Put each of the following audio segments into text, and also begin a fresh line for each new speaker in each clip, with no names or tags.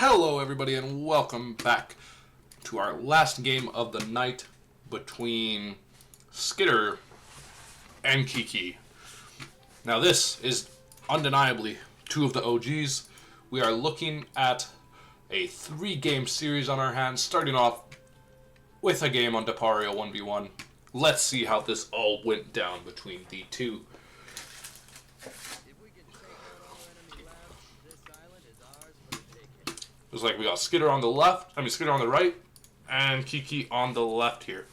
Hello everybody and welcome back to our last game of the night between Skitter and Kiki. Now this is undeniably two of the OGs. We are looking at a 3-game series on our hands, starting off with a game on Depario 1v1. Let's see how this all went down between the two. Looks like we got Skitter on the right, and Kiki on the left here.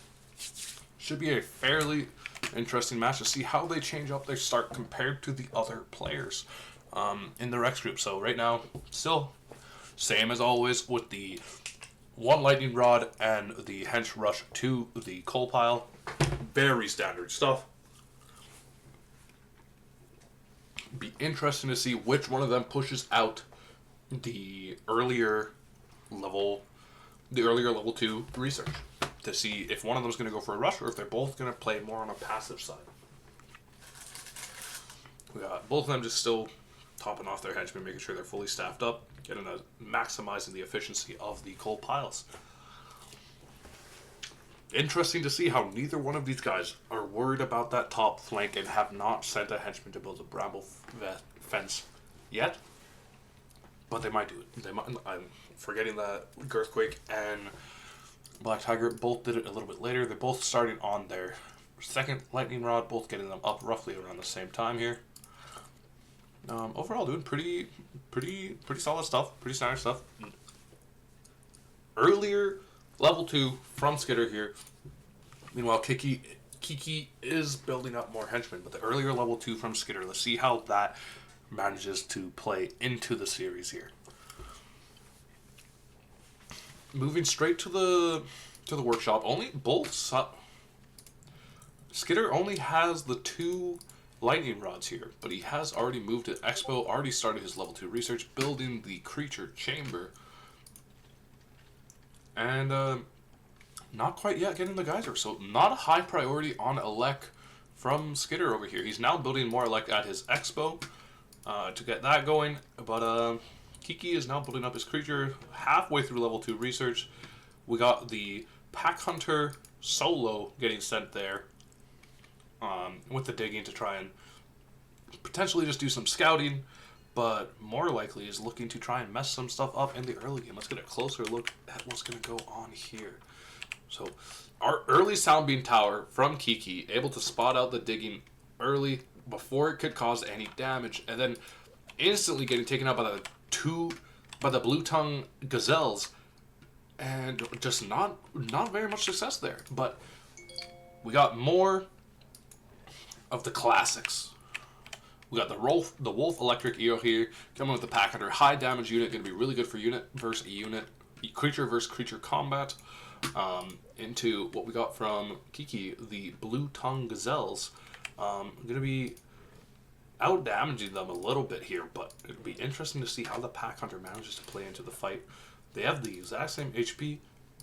Should be a fairly interesting match to see how they change up their start compared to the other players in the Rex group. So right now, still same as always with the 1 lightning rod and the hench rush to the coal pile. Very standard stuff. Be interesting to see which one of them pushes out the earlier level 2 research to see if one of them is going to go for a rush or if they're both going to play more on a passive side. We got both of them just still topping off their henchmen, making sure they're fully staffed up, maximizing the efficiency of the coal piles. Interesting to see how neither one of these guys are worried about that top flank and have not sent a henchman to build a bramble fence yet. But they might do it. I'm forgetting that Girthquake and Black Tiger both did it a little bit later. They're both starting on their second lightning rod, both getting them up roughly around the same time here. Overall, doing pretty solid stuff, pretty standard stuff. Earlier level 2 from Skitter here. Meanwhile, Kiki is building up more henchmen, but the earlier level 2 from Skitter. Let's see how that manages to play into the series here. Moving straight to the workshop. Skitter only has the 2 lightning rods here, but he has already moved to Expo, already started his level 2 research, building the creature chamber, and not quite yet getting the geyser. So not a high priority on Elec from Skitter over here. He's now building more Elec at his Expo to get that going, but Kiki is now building up his creature halfway through level 2 research. We got the Pack Hunter solo getting sent there with the digging to try and potentially just do some scouting, but more likely is looking to try and mess some stuff up in the early game. Let's get a closer look at what's going to go on here. So our early Soundbeam Tower from Kiki, able to spot out the digging early before it could cause any damage, and then instantly getting taken out by the Blue Tongue Gazelles, and just not very much success there. But we got more of the classics. We got the Wolf Electric EO here, coming with the Pack Hunter. High damage unit, going to be really good for unit versus unit, creature versus creature combat. Into what we got from Kiki, the Blue Tongue Gazelles. Going to be out-damaging them a little bit here, but it'll be interesting to see how the Pack Hunter manages to play into the fight. They have the exact same HP,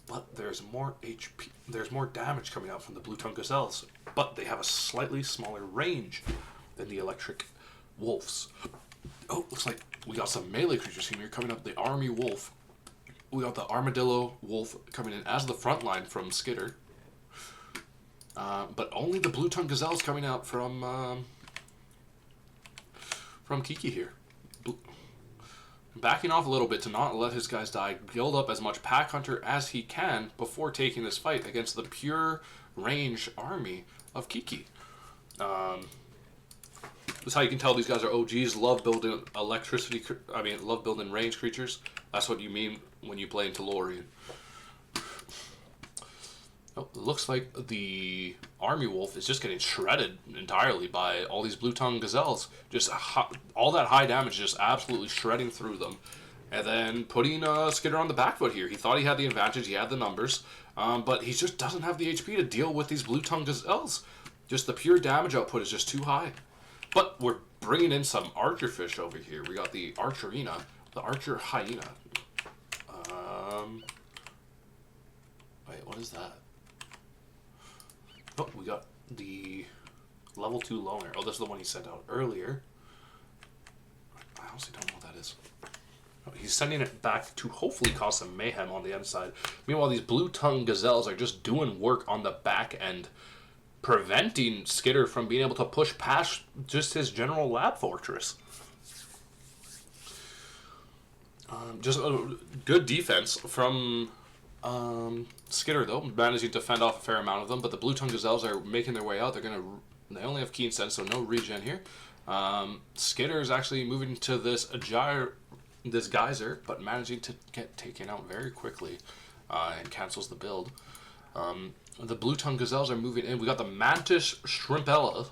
but there's more damage coming out from the Blue Tongue Gazelles, but they have a slightly smaller range than the Electric Wolves. Oh, looks like we got some melee creatures here coming up. The Army Wolf. We got the Armadillo Wolf coming in as the front line from Skitter. But only the Blue Tongue Gazelles coming out from Kiki here. Backing off a little bit to not let his guys die, build up as much Pack Hunter as he can before taking this fight against the pure range army of Kiki. That's how you can tell these guys are OGs. Love building love building range creatures. That's what you mean when you play into Lorien. Oh, it looks like the Army Wolf is just getting shredded entirely by all these Blue Tongue Gazelles. Just all that high damage, just absolutely shredding through them. And then putting Skitter on the back foot here. He thought he had the advantage, he had the numbers, but he just doesn't have the HP to deal with these Blue Tongue Gazelles. Just the pure damage output is just too high. But we're bringing in some Archer Fish over here. We got the Archerina, the Archer Hyena. Wait, what is that? Oh, we got the level 2 loner. Oh, this is the one he sent out earlier. I honestly don't know what that is. He's sending it back to hopefully cause some mayhem on the end side. Meanwhile, these blue-tongued gazelles are just doing work on the back end, preventing Skitter from being able to push past just his general lab fortress. Just a good defense from Skitter, though, managing to fend off a fair amount of them. But the blue-tongued gazelles are making their way out. They only have keen sense, so no regen here. Skitter is actually moving to this geyser, but managing to get taken out very quickly and cancels the build. The blue-tongued gazelles are moving in. We got the mantis shrimpella.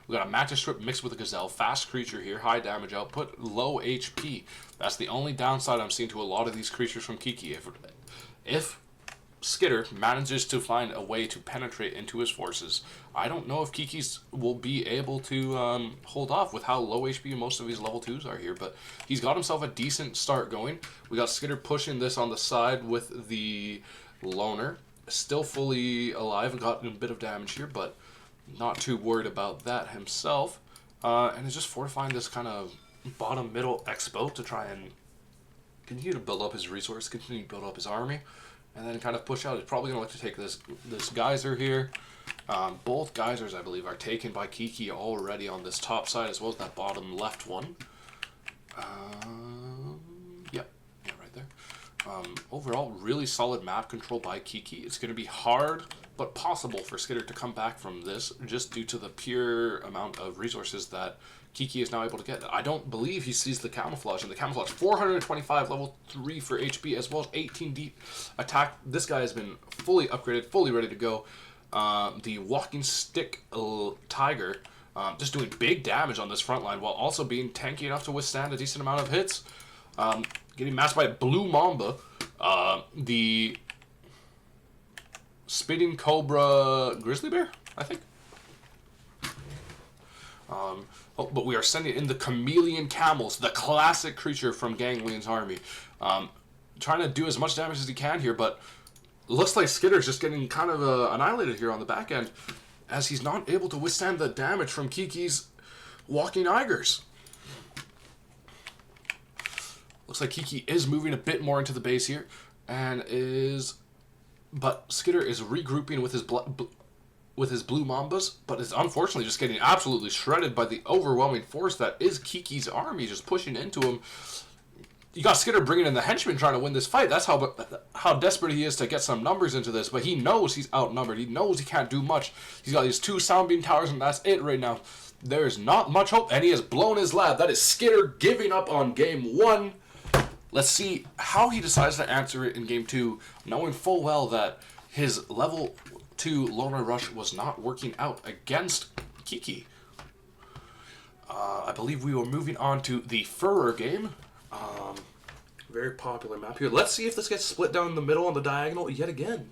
We got a mantis shrimp mixed with a gazelle. Fast creature here, high damage output, low HP. That's the only downside I'm seeing to a lot of these creatures from Kiki. If Skitter manages to find a way to penetrate into his forces, I don't know if Kiki's will be able to hold off with how low HP most of these level 2s are here, but he's got himself a decent start going. We got Skitter pushing this on the side with the loner. Still fully alive and got a bit of damage here, but not too worried about that himself. And is just fortifying this kind of bottom middle expo to try and continue to build up his resource, continue to build up his army, and then kind of push out. He's probably going to look to take this geyser here. Both geysers, I believe, are taken by Kiki already on this top side, as well as that bottom left one. Yeah, right there. Overall, really solid map control by Kiki. It's going to be hard, but possible for Skitter to come back from this, just due to the pure amount of resources that Kiki is now able to get. I don't believe he sees the camouflage, and the camouflage 425 level 3 for HP, as well as 18 deep attack. This guy has been fully upgraded, fully ready to go. The walking stick tiger, just doing big damage on this front line, while also being tanky enough to withstand a decent amount of hits. Getting matched by Blue Mamba, the Spitting Cobra Grizzly Bear, I think. But we are sending in the Chameleon Camels, the classic creature from Ganglion's army. Trying to do as much damage as he can here, but looks like Skitter's just getting kind of annihilated here on the back end, as he's not able to withstand the damage from Kiki's Walking Igers. Looks like Kiki is moving a bit more into the base here, but Skitter is regrouping with his Blue Mambas, but is unfortunately just getting absolutely shredded by the overwhelming force that is Kiki's army, just pushing into him. You got Skitter bringing in the henchmen trying to win this fight. That's how desperate he is to get some numbers into this, but he knows he's outnumbered. He knows he can't do much. He's got these 2 soundbeam towers, and that's it right now. There's not much hope, and he has blown his lab. That is Skitter giving up on game 1. Let's see how he decides to answer it in game 2, knowing full well that his level 2 Loner Rush was not working out against Kiki. I believe we were moving on to the Furrer game. Very popular map here. Let's see if this gets split down the middle on the diagonal yet again.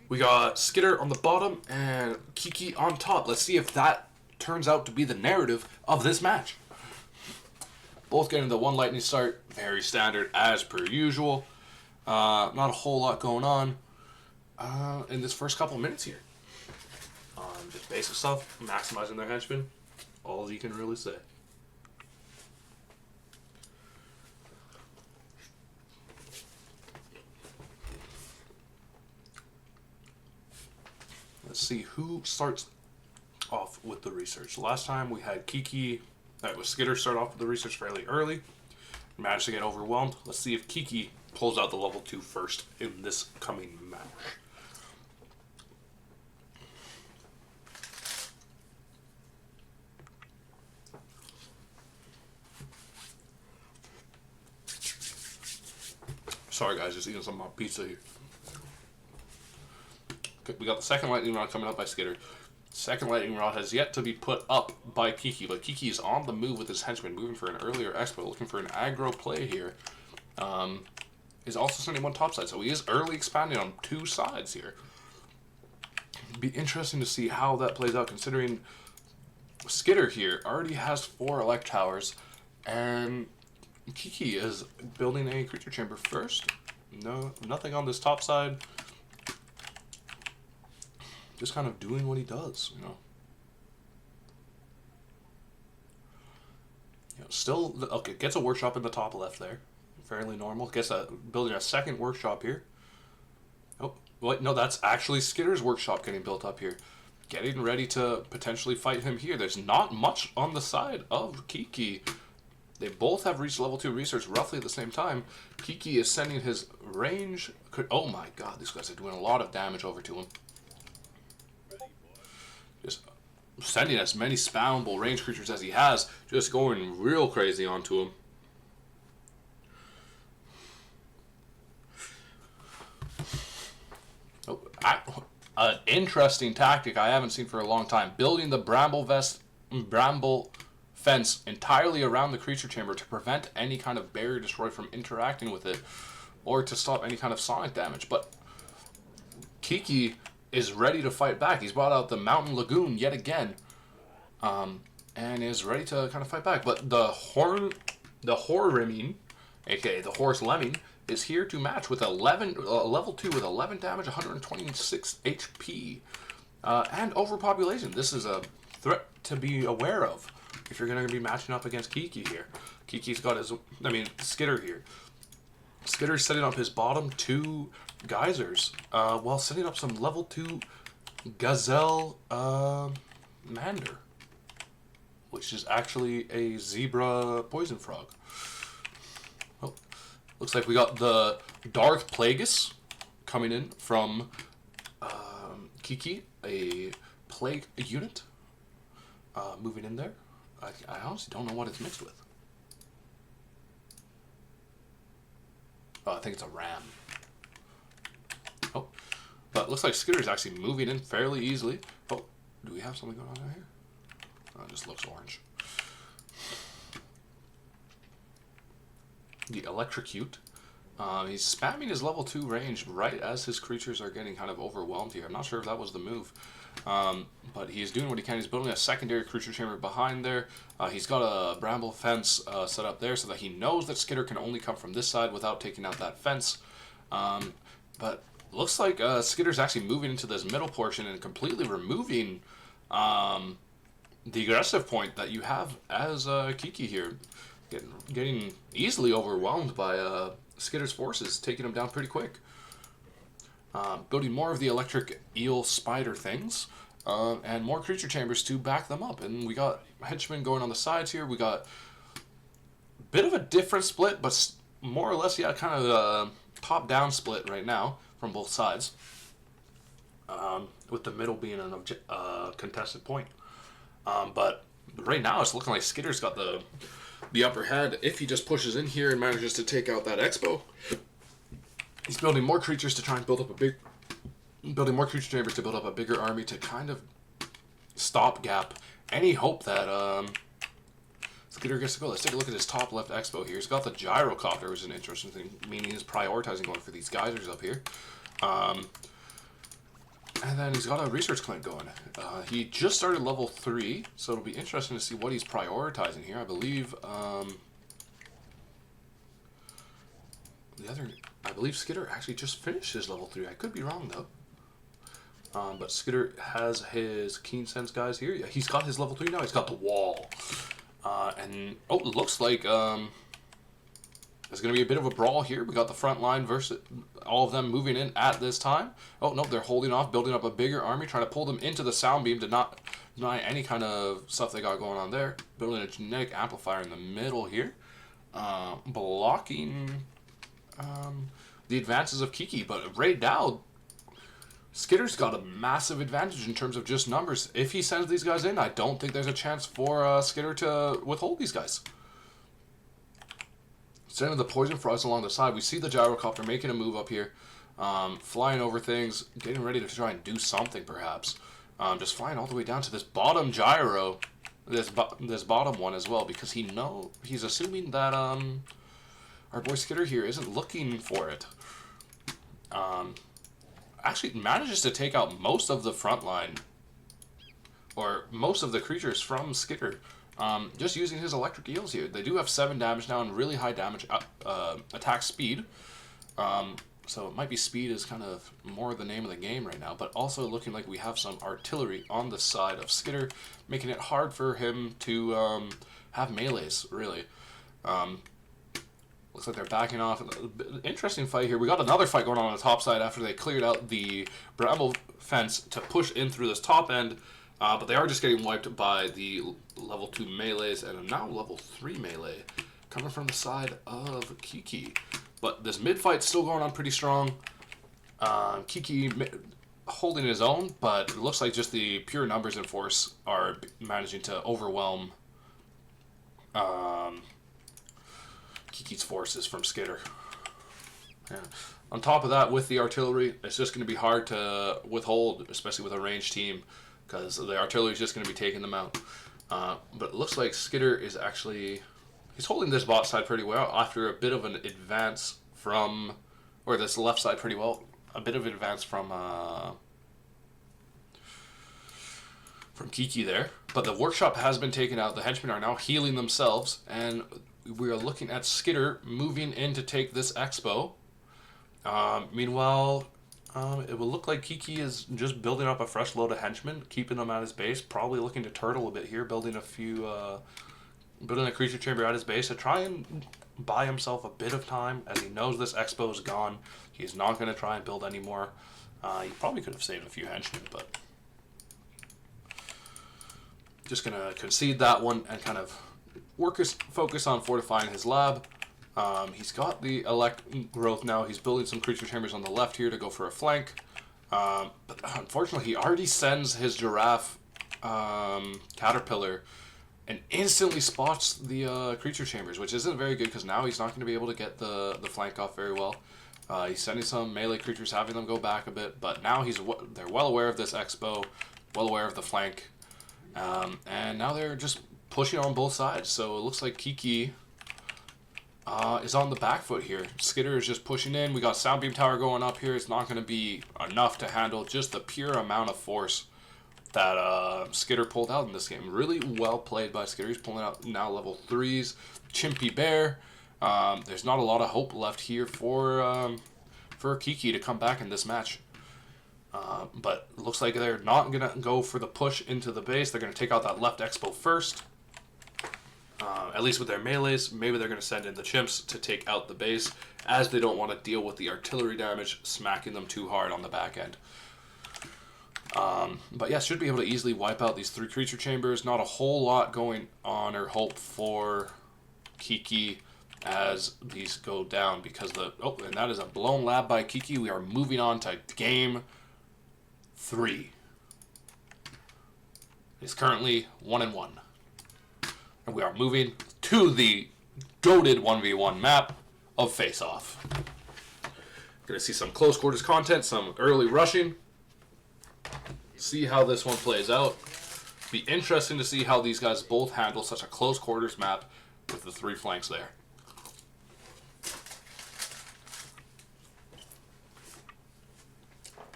We got Skitter on the bottom and Kiki on top. Let's see if that turns out to be the narrative of this match. Both getting the one lightning start, very standard as per usual. Not a whole lot going on in this first couple minutes here. Just basic stuff, maximizing their henchmen, all you can really say. Let's see who starts off with the research. Last time we had Kiki. That was Skitter start off with the research fairly early. Managed to get overwhelmed. Let's see if Kiki pulls out the level 2 first in this coming match. Sorry guys, just eating some of my pizza here. Okay, we got the second lightning rod coming up by Skitter. Second lightning rod has yet to be put up by Kiki, but Kiki is on the move with his henchmen, moving for an earlier expo, looking for an aggro play here. He's also sending one top side, so he is early expanding on 2 sides here. It'd be interesting to see how that plays out, considering Skitter here already has 4 elect towers, and Kiki is building a creature chamber first. No, nothing on this top side. Just kind of doing what he does, you know. Still, okay, gets a workshop in the top left there. Fairly normal. Gets building a second workshop here. Oh, wait, no, that's actually Skitter's workshop getting built up here. Getting ready to potentially fight him here. There's not much on the side of Kiki. They both have reached level 2 research roughly at the same time. Kiki is sending his range. Oh my god, these guys are doing a lot of damage over to him. Just sending as many spammable range creatures as he has. Just going real crazy onto him. Oh, an interesting tactic I haven't seen for a long time. Building the bramble fence entirely around the creature chamber to prevent any kind of barrier destroy from interacting with it, or to stop any kind of sonic damage. But Kiki is ready to fight back. He's brought out the Mountain Lagoon yet again, and is ready to kind of fight back. But the Horriming, aka the Horse Lemming, is here to match with level 2 with 11 damage, 126 HP, and overpopulation. This is a threat to be aware of if you're going to be matching up against Kiki here. Kiki's got Skitter here. Skitter's setting up his bottom 2 geysers while setting up some level 2 Gazelle Mander, which is actually a zebra poison frog. Well, looks like we got the Dark Plagueis coming in from Kiki, a plague unit moving in there. I honestly don't know what it's mixed with. Oh, I think it's a ram. Oh, but it looks like Skitter's actually moving in fairly easily. Oh, do we have something going on here? Oh, it just looks orange. The Electrocute. He's spamming his level 2 range right as his creatures are getting kind of overwhelmed here. I'm not sure if that was the move. But he's doing what he can. He's building a secondary creature chamber behind there. He's got a bramble fence set up there so that he knows that Skitter can only come from this side without taking out that fence. But looks like Skitter's actually moving into this middle portion and completely removing the aggressive point that you have as Kiki here. Getting easily overwhelmed by Skitter's forces, taking him down pretty quick. Building more of the electric eel spider things, and more creature chambers to back them up. And we got henchmen going on the sides here. We got a bit of a different split, but more or less, yeah, kind of a top-down split right now from both sides, with the middle being a contested point. But right now, it's looking like Skitter's got the upper hand if he just pushes in here and manages to take out that Expo. He's building more creatures to try and build up building more creature chambers to build up a bigger army to kind of stopgap any hope that Skitter gets to go. Let's take a look at his top left Expo here. He's got the gyrocopter, which is an interesting thing, meaning he's prioritizing going for these geysers up here. And then he's got a research clinic going. He just started level 3, so it'll be interesting to see what he's prioritizing here. I believe Skitter actually just finished his level 3. I could be wrong though. But Skitter has his keen sense guys here. Yeah, he's got his level 3 now. He's got the wall. And it looks like there's going to be a bit of a brawl here. We got the front line versus all of them moving in at this time. Oh, no, they're holding off, building up a bigger army, trying to pull them into the sound beam to not deny any kind of stuff they got going on there. Building a genetic amplifier in the middle here. Blocking the advances of Kiki. But right now, Skitter's got a massive advantage in terms of just numbers. If he sends these guys in, I don't think there's a chance for Skitter to withhold these guys. Sending the poison frogs along the side. We see the gyrocopter making a move up here. Flying over things. Getting ready to try and do something, perhaps. Just flying all the way down to this bottom gyro. This bottom one as well. Because he's assuming that our boy Skitter here isn't looking for it. Actually manages to take out most of the front line. Or most of the creatures from Skitter. Just using his electric eels here. They do have 7 damage now and really high damage attack speed. So it might be speed is kind of more the name of the game right now. But also looking like we have some artillery on the side of Skitter, making it hard for him to have melees, really. Looks like they're backing off. Interesting fight here. We got another fight going on the top side after they cleared out the bramble fence to push in through this top end. But they are just getting wiped by the level 2 melees and now level 3 melee coming from the side of Kiki. But this mid fight's still going on pretty strong. Kiki holding his own, but it looks like just the pure numbers and force are managing to overwhelm Kiki's forces from Skitter. Yeah. On top of that, with the artillery, it's just going to be hard to withhold, especially with a ranged team, because the artillery is just going to be taking them out. But it looks like Skitter is actually... He's holding this bot side pretty well after a bit of an advance from... Or this left side pretty well. A bit of an advance from Kiki there. But the workshop has been taken out. The henchmen are now healing themselves. And we are looking at Skitter moving in to take this expo. Meanwhile, it will look like Kiki is just building up a fresh load of henchmen, keeping them at his base. Probably looking to turtle a bit here, building a few... building a creature chamber at his base to try and buy himself a bit of time, as he knows this expo is gone. He's not going to try and build anymore. He probably could have saved a few henchmen, but just going to concede that one and kind of focus on fortifying his lab. He's got the elect growth now. He's building some creature chambers on the left here to go for a flank. But unfortunately, he already sends his giraffe caterpillar and instantly spots the creature chambers, which isn't very good because now he's not going to be able to get the flank off very well. He's sending some melee creatures, having them go back a bit, but now they're well aware of this expo, well aware of the flank, and now they're just pushing on both sides. So it looks like Kiki is on the back foot here. Skitter is just pushing in. We got Sound Beam Tower going up here. It's not going to be enough to handle just the pure amount of force that Skitter pulled out in this game. Really well played by Skitter. He's pulling out now level 3s. Chimpy Bear. There's not a lot of hope left here for Kiki to come back in this match. But it looks like they're not going to go for the push into the base. They're going to take out that left expo first. At least with their melees. Maybe they're going to send in the chimps to take out the base, as they don't want to deal with the artillery damage smacking them too hard on the back end. But yeah, should be able to easily wipe out these 3 creature chambers. Not a whole lot going on or hope for Kiki as these go down, because and that is a blown lab by Kiki. We are moving on to game 3. It's currently 1-1. And we are moving to the goated 1v1 map of Face Off. Gonna see some close quarters content, some early rushing. See how this one plays out. Be interesting to see how these guys both handle such a close quarters map with the 3 flanks there.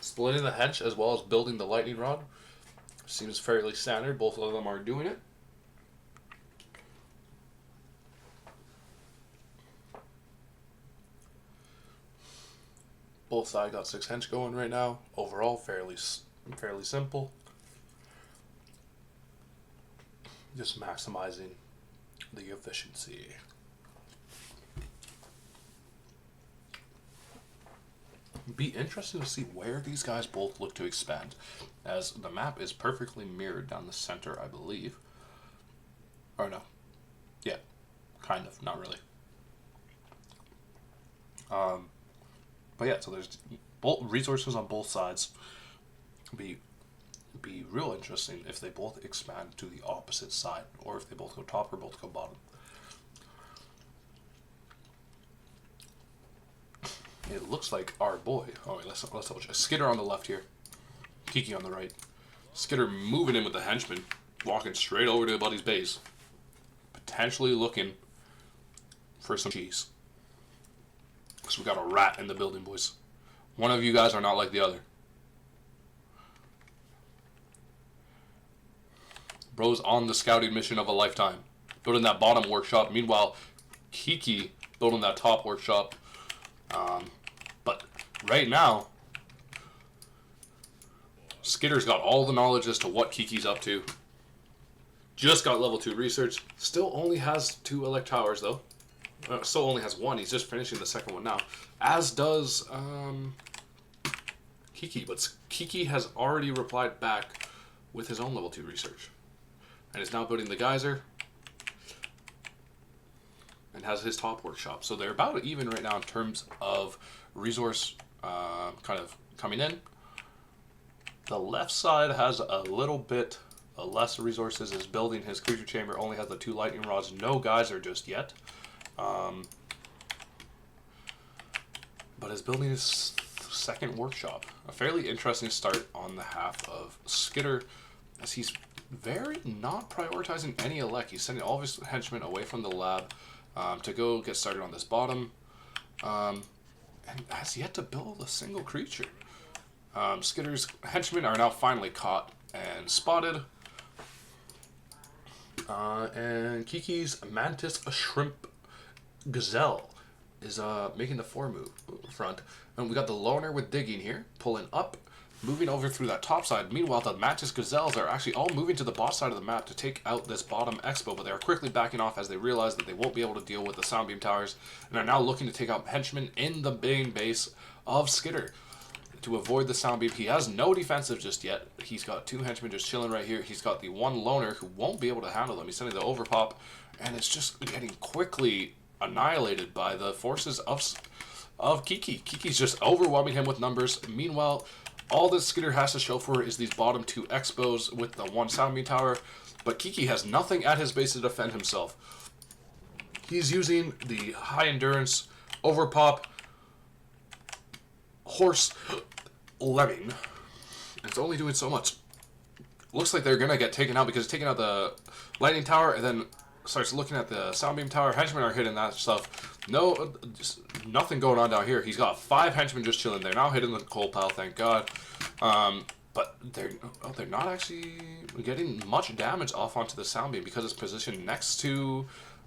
Splitting the hench as well as building the lightning rod seems fairly standard. Both of them are doing it. Both sides got 6 hench going right now. Overall, fairly simple. Just maximizing the efficiency. Be interesting to see where these guys both look to expand, as the map is perfectly mirrored down the center, I believe. Or no. Yeah. Kind of. Not really. But yeah, so there's both resources on both sides. Be real interesting if they both expand to the opposite side, or if they both go top or both go bottom. It looks like our boy. Oh wait, let's double check. Skitter on the left here, Kiki on the right. Skitter moving in with the henchman, walking straight over to Buddy's base, potentially looking for some cheese. So we got a rat in the building, boys. One of you guys are not like the other. Bro's on the scouting mission of a lifetime, building that bottom workshop. Meanwhile, Kiki building that top workshop. But right now, Skitter's got all the knowledge as to what Kiki's up to. Just got level 2 research. Still only has 2 elect towers though. Still only has 1. He's just finishing the second one now. As does Kiki. But Kiki has already replied back with his own level 2 research. And is now building the geyser. And has his top workshop. So they're about even right now in terms of resource kind of coming in. The left side has a little bit less resources, is building his creature chamber, only has the 2 lightning rods, no geyser just yet. But is building his second workshop. A fairly interesting start on the half of Skitter, as he's very not prioritizing any elect. He's sending all of his henchmen away from the lab to go get started on this bottom. And has yet to build a single creature. Skitter's henchmen are now finally caught and spotted. And Kiki's Mantis Shrimp Gazelle is making the 4 move front. And we got the loner with digging here, pulling up, moving over through that top side. Meanwhile, the Mantis Gazelles are actually all moving to the bot side of the map to take out this bottom expo, but they are quickly backing off as they realize that they won't be able to deal with the Soundbeam Towers, and are now looking to take out henchmen in the main base of Skitter. To avoid the Soundbeam, he has no defensive just yet. He's got 2 henchmen just chilling right here. He's got the 1 loner who won't be able to handle them. He's sending the overpop, and it's just getting quickly annihilated by the forces of Kiki. Kiki's just overwhelming him with numbers. Meanwhile, all that Skitter has to show for is these bottom 2 expos with the 1 Soundbeam Tower, but Kiki has nothing at his base to defend himself. He's using the high endurance overpop horse lemming. It's only doing so much. Looks like they're gonna get taken out because it's taking out the lightning tower and then starts looking at the Soundbeam Tower. Henchmen are hitting that stuff. No, just nothing going on down here. He's got 5 henchmen just chilling. They're now hitting the coal pile, thank God. But they're not actually getting much damage off onto the Soundbeam because it's positioned next to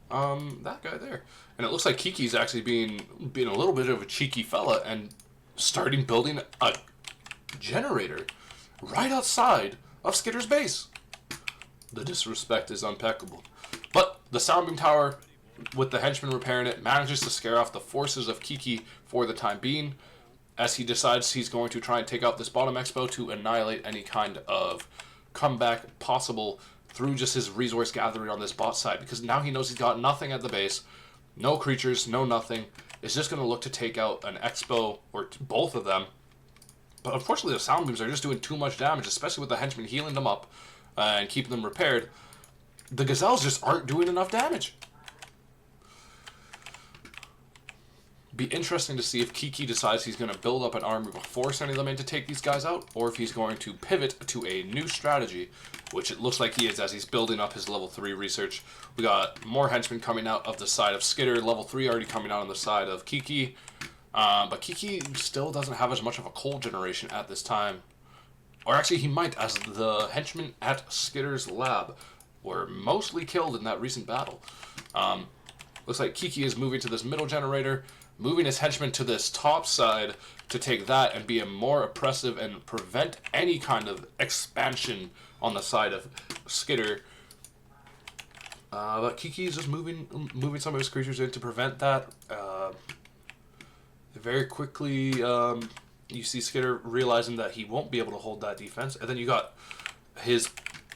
that guy there. And it looks like Kiki's actually being a little bit of a cheeky fella and starting building a generator right outside of Skitter's base. The disrespect is impeccable. But the Soundbeam Tower, with the henchman repairing it, manages to scare off the forces of Kiki for the time being, as he decides he's going to try and take out this bottom expo to annihilate any kind of comeback possible through just his resource gathering on this bot side, because now he knows he's got nothing at the base, no creatures, no nothing. It's just going to look to take out an expo or both of them. But unfortunately, the Soundbeams are just doing too much damage, especially with the henchmen healing them up and keeping them repaired. The Gazelles just aren't doing enough damage. Be interesting to see if Kiki decides he's going to build up an army before sending them in to take these guys out, or if he's going to pivot to a new strategy, which it looks like he is as he's building up his level 3 research. We got more henchmen coming out of the side of Skitter, level 3 already coming out on the side of Kiki. But Kiki still doesn't have as much of a coal generation at this time. Or actually, he might, as the henchmen at Skitter's lab were mostly killed in that recent battle. Looks like Kiki is moving to this middle generator, moving his henchmen to this top side to take that and be a more oppressive and prevent any kind of expansion on the side of Skitter. But Kiki is just moving some of his creatures in to prevent that. Very quickly, you see Skitter realizing that he won't be able to hold that defense. And then you got his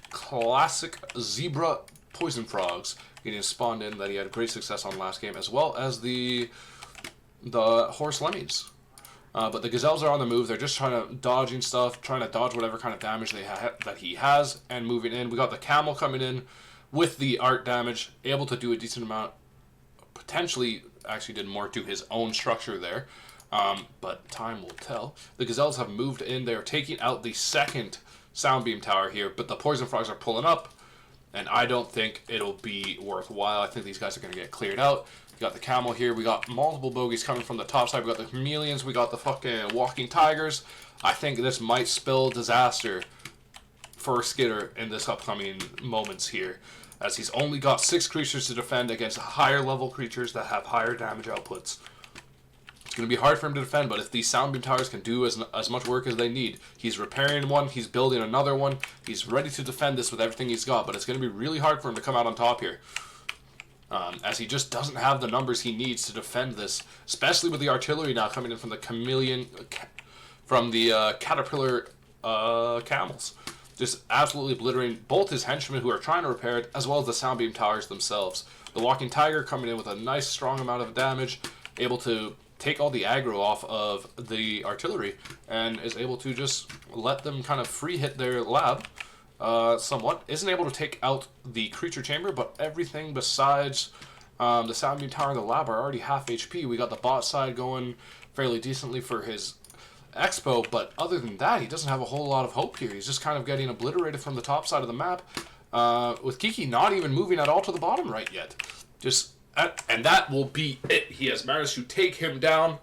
classic zebra poison frogs getting spawned in that he had great success on last game, as well as the horse lemmings. But the Gazelles are on the move. They're just trying to dodging stuff, trying to dodge whatever kind of damage that he has, and moving in. We got the camel coming in with the art damage, able to do a decent amount. Potentially, actually did more to his own structure there, but time will tell. The Gazelles have moved in. They're taking out the second Soundbeam Tower here, but the poison frogs are pulling up, and I don't think it'll be worthwhile. I think these guys are going to get cleared out. We got the camel here. We got multiple bogeys coming from the top side. We got the chameleons. We got the fucking walking tigers. I think this might spell disaster for Skitter in this upcoming moments here, as he's only got 6 creatures to defend against higher level creatures that have higher damage outputs. It's going to be hard for him to defend, but if these sound beam towers can do as much work as they need, he's repairing one, he's building another one, he's ready to defend this with everything he's got, but it's going to be really hard for him to come out on top here. As he just doesn't have the numbers he needs to defend this, especially with the artillery now coming in from the Caterpillar camels. Just absolutely obliterating both his henchmen who are trying to repair it, as well as the sound beam towers themselves. The Walking Tiger coming in with a nice strong amount of damage, able to take all the aggro off of the artillery, and is able to just let them kind of free hit their lab somewhat. Isn't able to take out the creature chamber, but everything besides the sound beam tower and the lab are already half HP. We got the bot side going fairly decently for his Expo, but other than that, he doesn't have a whole lot of hope here. He's just kind of getting obliterated from the top side of the map, with Kiki not even moving at all to the bottom right yet. Just and that will be it. He has managed to take him down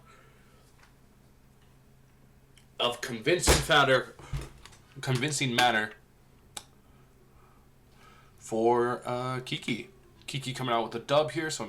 of convincing manner for Kiki. Kiki coming out with a dub here, so now